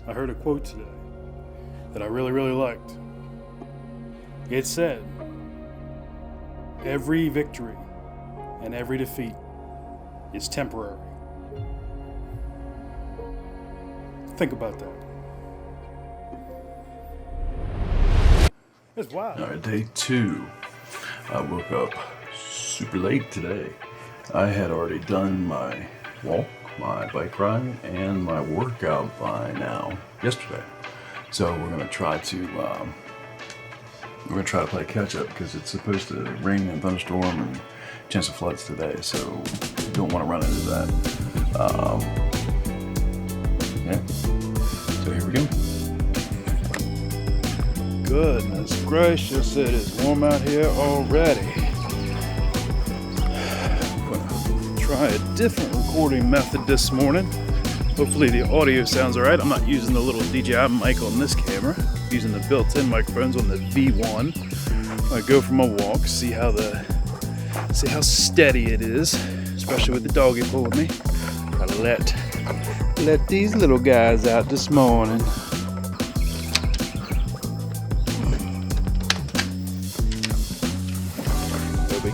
I heard a quote today that I really, really liked. It said, "Every victory and every defeat is temporary." Think about that. It's wild. All right, day 2. I woke up super late today. I had already done my walk, my bike ride, and my workout by now yesterday. So we're gonna try to play catch up because it's supposed to rain and thunderstorm and chance of floods today. So we don't want to run into that. Yeah. So here we go. Goodness gracious, it is warm out here already. I'm gonna try a different recording method this morning. Hopefully the audio sounds alright. I'm not using the little DJI mic on this camera. I'm using the built-in microphones on the V1. I go for my walk, see how steady it is, especially with the doggy pull with me. I let these little guys out this morning.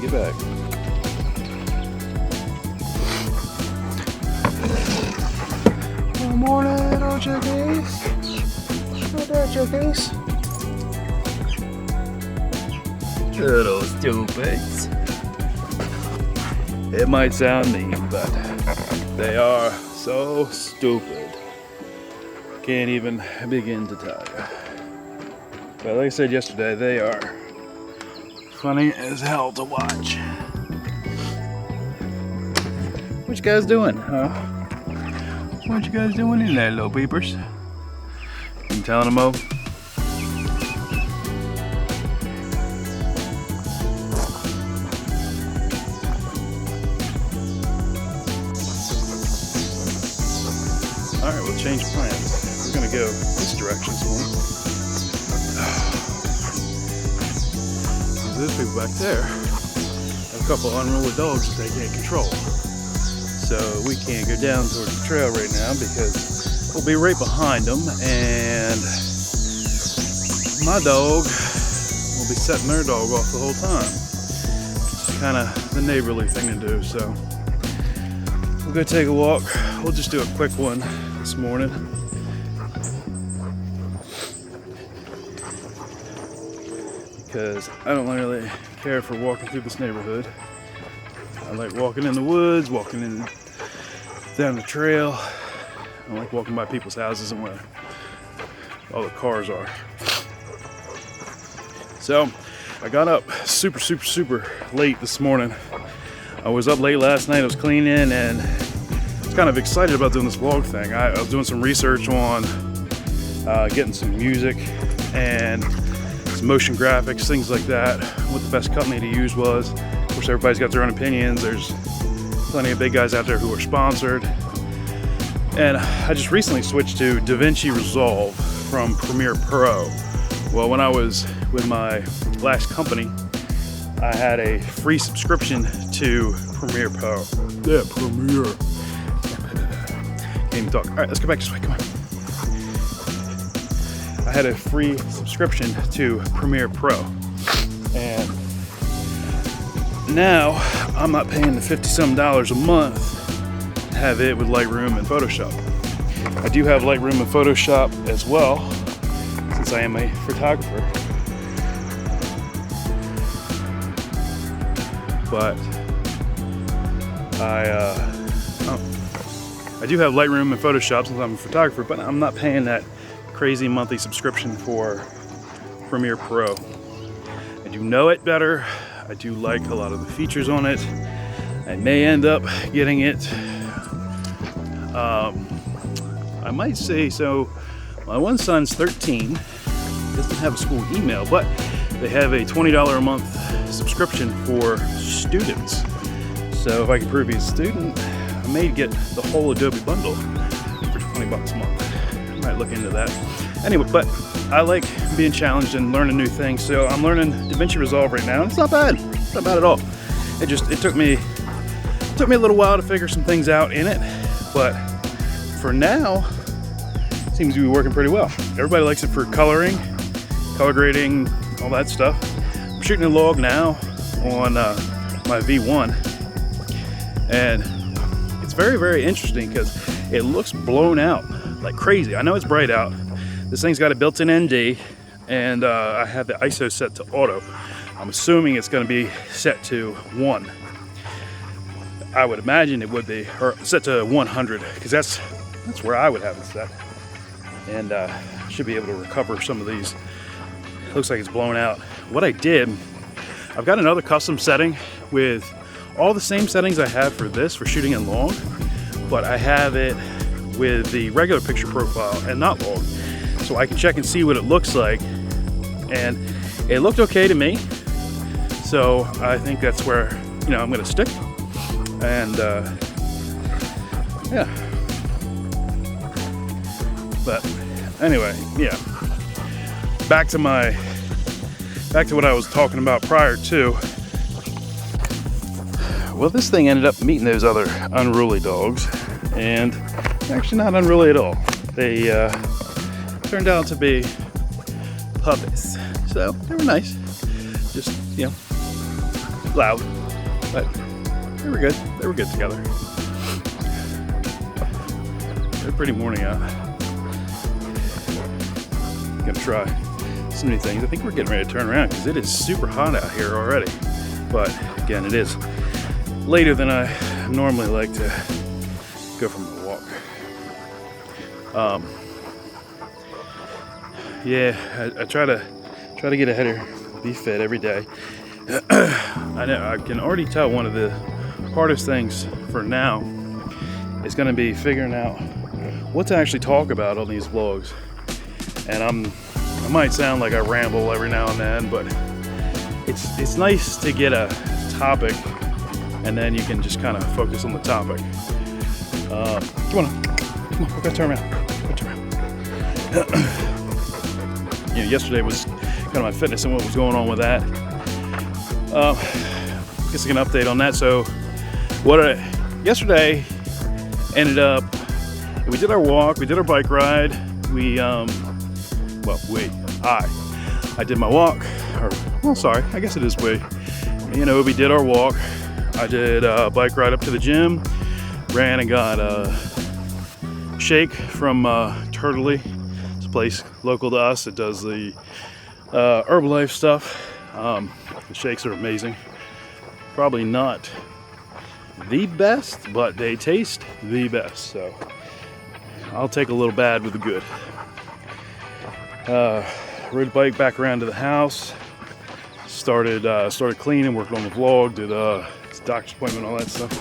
Get back. Good morning, little chickies. What there, chickies? Little stupids. It might sound mean, but they are so stupid. Can't even begin to tell you. But like I said yesterday, they are funny as hell to watch. What you guys doing, huh? What you guys doing in there, little peepers? You telling them, Mo? Alright, we'll change plans. We're gonna go this direction this morning. Those people back there have a couple unruly dogs that they can't control. So we can't go down towards the trail right now because we'll be right behind them, and my dog will be setting their dog off the whole time. It's kind of the neighborly thing to do. So we'll go take a walk. We'll just do a quick one this morning. Because I don't really care for walking through this neighborhood. I like walking in the woods, walking down the trail. I like walking by people's houses and where all the cars are. So I got up super late this morning. I was up late last night. I was cleaning and I was kind of excited about doing this vlog thing. I was doing some research on getting some music and motion graphics, things like that, what the best company to use was. Of course, everybody's got their own opinions. There's plenty of big guys out there who are sponsored. And I just recently switched to DaVinci Resolve from Premiere Pro. Well, when I was with my last company, I had a free subscription to Premiere Pro. Yeah, Premiere. Can't even talk. All right, let's go back this way, come on. I had a free subscription to Premiere Pro, and now I'm not paying the $50-some a month to have it with Lightroom and Photoshop. I do have Lightroom and Photoshop as well, since I am a photographer. But I do have Lightroom and Photoshop since I'm a photographer, but I'm not paying that crazy monthly subscription for Premiere Pro. I do know it better. I do like a lot of the features on it. I may end up getting it. I might say so. My one son's 13. Doesn't have a school email, but they have a $20 a month subscription for students. So if I can prove he's a student, I may get the whole Adobe bundle for $20 a month. I might look into that. Anyway, but I like being challenged and learning new things. So I'm learning DaVinci Resolve right now. It's not bad. It's not bad at all. It took me a little while to figure some things out in it, but for now, seems to be working pretty well. Everybody likes it for coloring, color grading, all that stuff. I'm shooting a log now on my V1, and it's very, very interesting because it looks blown out like crazy. I know it's bright out. This thing's got a built-in ND, and I have the ISO set to auto. I'm assuming it's going to be set to 1. I would imagine it would be, or set to 100, because that's where I would have it set. And should be able to recover some of these. It looks like it's blown out. What I did, I've got another custom setting with all the same settings I have for this, for shooting in long, but I have it with the regular picture profile and not long, so I can check and see what it looks like. And it looked okay to me, so I think that's where, you know, I'm gonna stick. And yeah, but anyway, yeah, back to what I was talking about prior to. Well, this thing ended up meeting those other unruly dogs, and actually not unruly at all. They turned out to be puppies, so they were nice, just, you know, loud, but they were good. They were good together. They're pretty morning out. Gonna try so many things. I think we're getting ready to turn around because it is super hot out here already. But again, it is later than I normally like to go for my walk. Yeah, I try to get ahead of her, be fit every day. I know I can already tell one of the hardest things for now is going to be figuring out what to actually talk about on these vlogs. And I might sound like I ramble every now and then, but it's nice to get a topic and then you can just kind of focus on the topic. Come on, we gotta turn around. You know, yesterday was kind of my fitness and what was going on with that. Guess I can update on that. So yesterday ended up, we did our walk, we did our bike ride, I did my walk, I guess it is we. You know, we did our walk. I did a bike ride up to the gym, ran and got a shake from Turtley. It's a place local to us that does the Herbalife stuff. The shakes are amazing. Probably not the best, but they taste the best. So I'll take a little bad with the good. Rode the bike back around to the house. Started cleaning, working on the vlog, did doctor's appointment, all that stuff.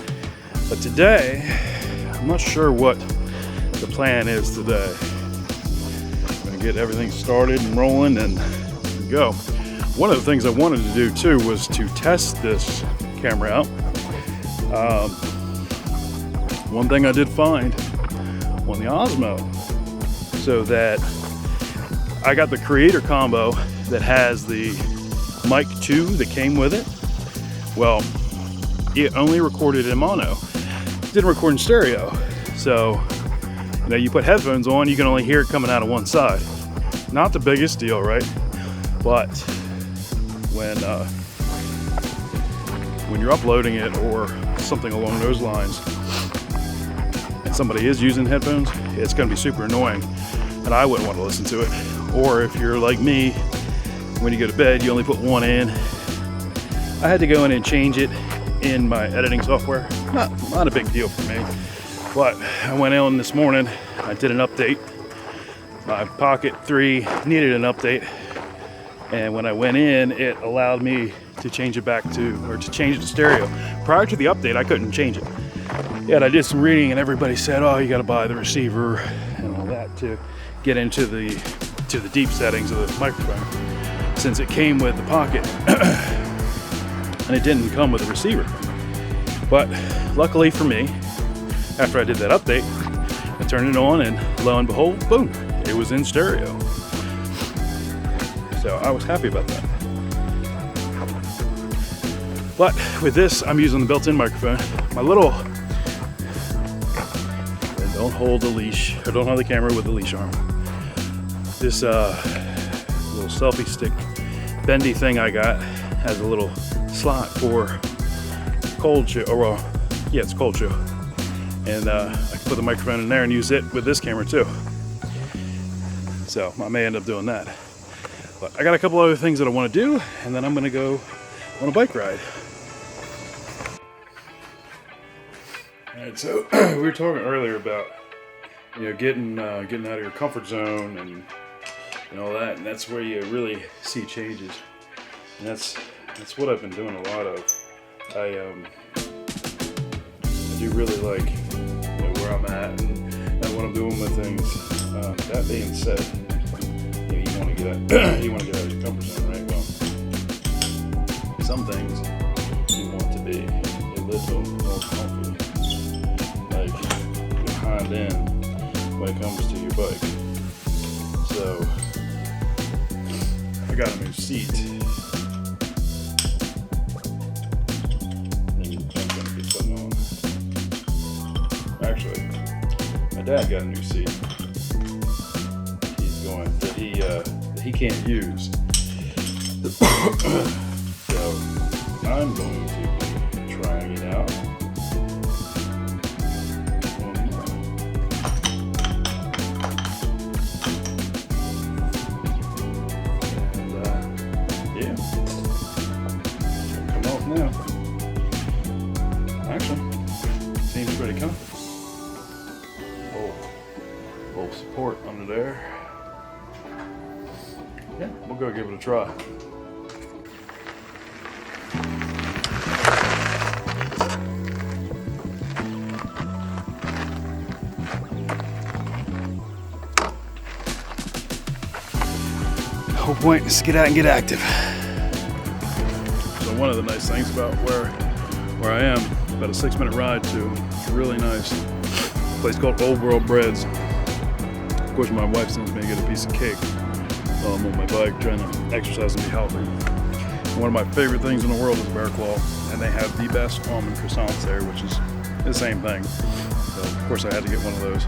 But today, I'm not sure what the plan is today. I'm gonna get everything started and rolling and go. One of the things I wanted to do too was to test this camera out. One thing I did find on the Osmo, so that I got the creator combo that has the mic 2 that came with it. Well, it only recorded in mono, didn't record in stereo. So, you know, you put headphones on, you can only hear it coming out of one side. Not the biggest deal, right? But when you're uploading it or something along those lines, and somebody is using headphones, it's going to be super annoying, and I wouldn't want to listen to it. Or if you're like me, when you go to bed, you only put one in. I had to go in and change it in my editing software. Not a big deal for me, but I went in this morning, I did an update. My Pocket 3 needed an update, and when I went in, it allowed me to change it to change it to stereo. Prior to the update, I couldn't change it. Yet I did some reading, and everybody said, "Oh, you got to buy the receiver and all that to get into the deep settings of the microphone," since it came with the Pocket and it didn't come with a receiver. But luckily for me, after I did that update, I turned it on, and lo and behold, boom, it was in stereo. So I was happy about that. But with this, I'm using the built-in microphone. My little, and don't hold the leash, or don't hold the camera with the leash arm. This little selfie stick bendy thing I got has a little slot for cold chill, or yeah, it's cold chill. And I can put the microphone in there and use it with this camera too. So I may end up doing that. But I got a couple other things that I want to do, and then I'm going to go on a bike ride. All right, so we were talking earlier about, you know, getting out of your comfort zone and all that, and that's where you really see changes. And that's what I've been doing a lot of. I do really like, you know, where I'm at and what I'm doing with things. That being said, you know, you want to get out, you want to get out of your comfort zone, right? Well, some things you want to be a little more comfy, like behind in when it comes to your bike. So I got a new seat. Actually, my dad got a new seat. That he can't use. So I'm going to be trying it out. And yeah, come off now. Actually, seems pretty comfortable. Little support under there. Yeah, we'll go give it a try. Whole point is to get out and get active. So one of the nice things about where I am, about a 6-minute ride to a really nice place called Old World Breads. Of course, my wife sends me to get a piece of cake while I'm on my bike trying to exercise and be healthy. One of my favorite things in the world is Bear Claw, and they have the best almond croissants there, which is the same thing. So of course I had to get one of those,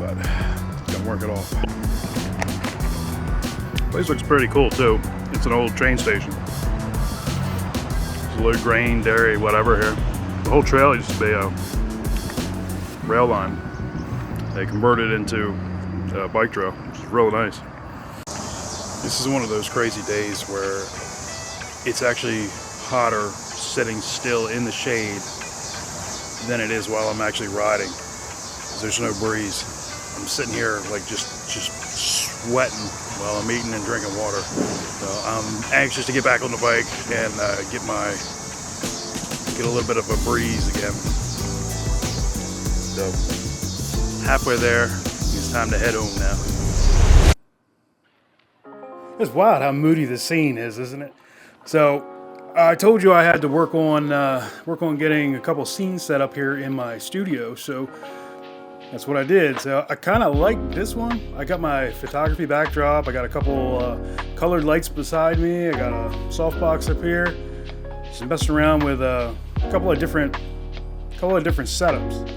but gonna work it off. Place looks pretty cool too. It's an old train station. There's a little grain, dairy, whatever here. The whole trail used to be a rail line. They converted it into a bike trail, which is really nice. This is one of those crazy days where it's actually hotter sitting still in the shade than it is while I'm actually riding. There's no breeze. I'm sitting here like just sweating while I'm eating and drinking water. So I'm anxious to get back on the bike and get a little bit of a breeze again. So halfway there, it's time to head home now. It's wild how moody the scene is, isn't it? So I told you I had to work on getting a couple scenes set up here in my studio. So that's what I did. So I kind of like this one. I got my photography backdrop. I got a couple colored lights beside me. I got a softbox up here. Just messing around with a couple of different setups.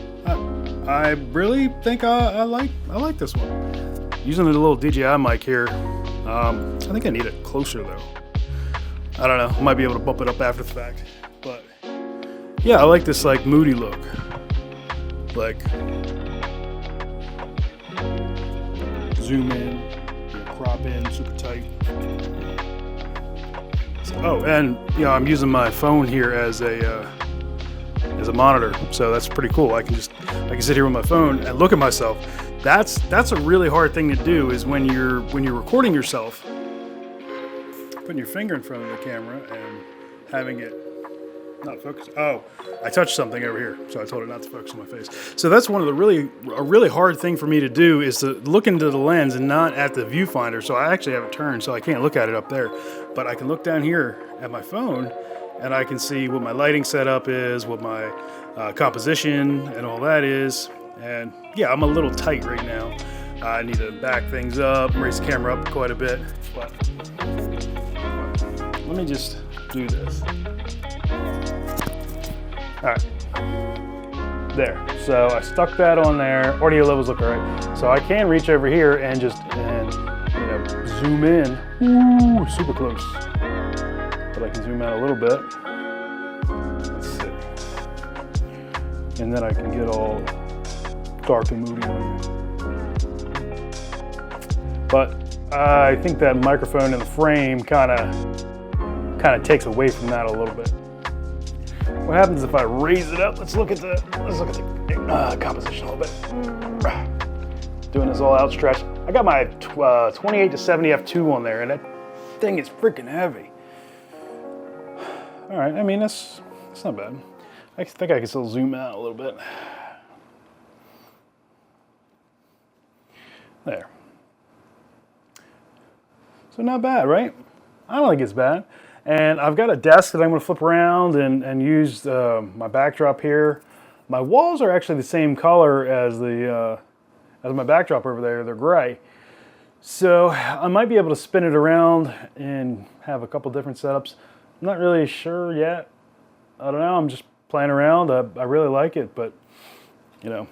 I really think I like this one. Using a little DJI mic here. I think I need it closer though. I don't know. I might be able to bump it up after the fact. But yeah, I like this like moody look. Like zoom in, crop in, super tight. Oh, and I'm using my phone here as a monitor, so that's pretty cool. I can sit here with my phone and look at myself. That's a really hard thing to do, is when you're recording yourself, putting your finger in front of the camera and having it not focus. Oh, I touched something over here, so I told it not to focus on my face. So that's one of the really hard thing for me to do, is to look into the lens and not at the viewfinder. So I actually have it turned, so I can't look at it up there, but I can look down here at my phone and I can see what my lighting setup is, what my composition and all that is. And yeah, I'm a little tight right now. I need to back things up, raise the camera up quite a bit. But let me just do this. All right. There. So I stuck that on there. Audio levels look all right. So I can reach over here and just zoom in. Ooh, super close. But I can zoom out a little bit. Let's see. And then I can get all dark and moody on here. But I think that microphone in the frame kind of takes away from that a little bit. What happens if I raise it up? Let's look at the composition a little bit. Doing this all outstretched. I got my 28 to 70 f2 on there, and that thing is freaking heavy. All right, I mean that's not bad. I think I can still zoom out a little bit. There. So not bad, right? I don't think it's bad. And I've got a desk that I'm going to flip around and use my backdrop here. My walls are actually the same color as my backdrop over there. They're gray. So I might be able to spin it around and have a couple different setups. I'm not really sure yet. I don't know. I'm just playing around. I really like it, but Dun,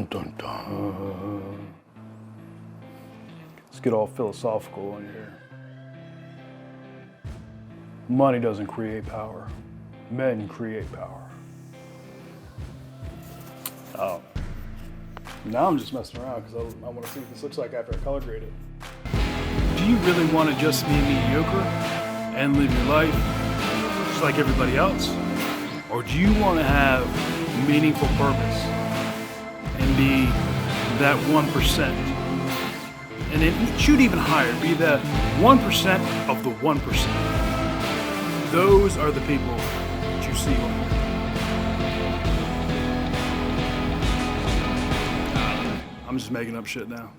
dun, dun. Let's get all philosophical on here. Money doesn't create power. Men create power. Oh. Now I'm just messing around because I want to see what this looks like after I color grade it. Do you really want to just be mediocre and live your life just like everybody else? Or do you want to have meaningful purpose and be that 1%? And it should even higher, be that 1% of the 1%. Those are the people that you see on here. I'm just making up shit now.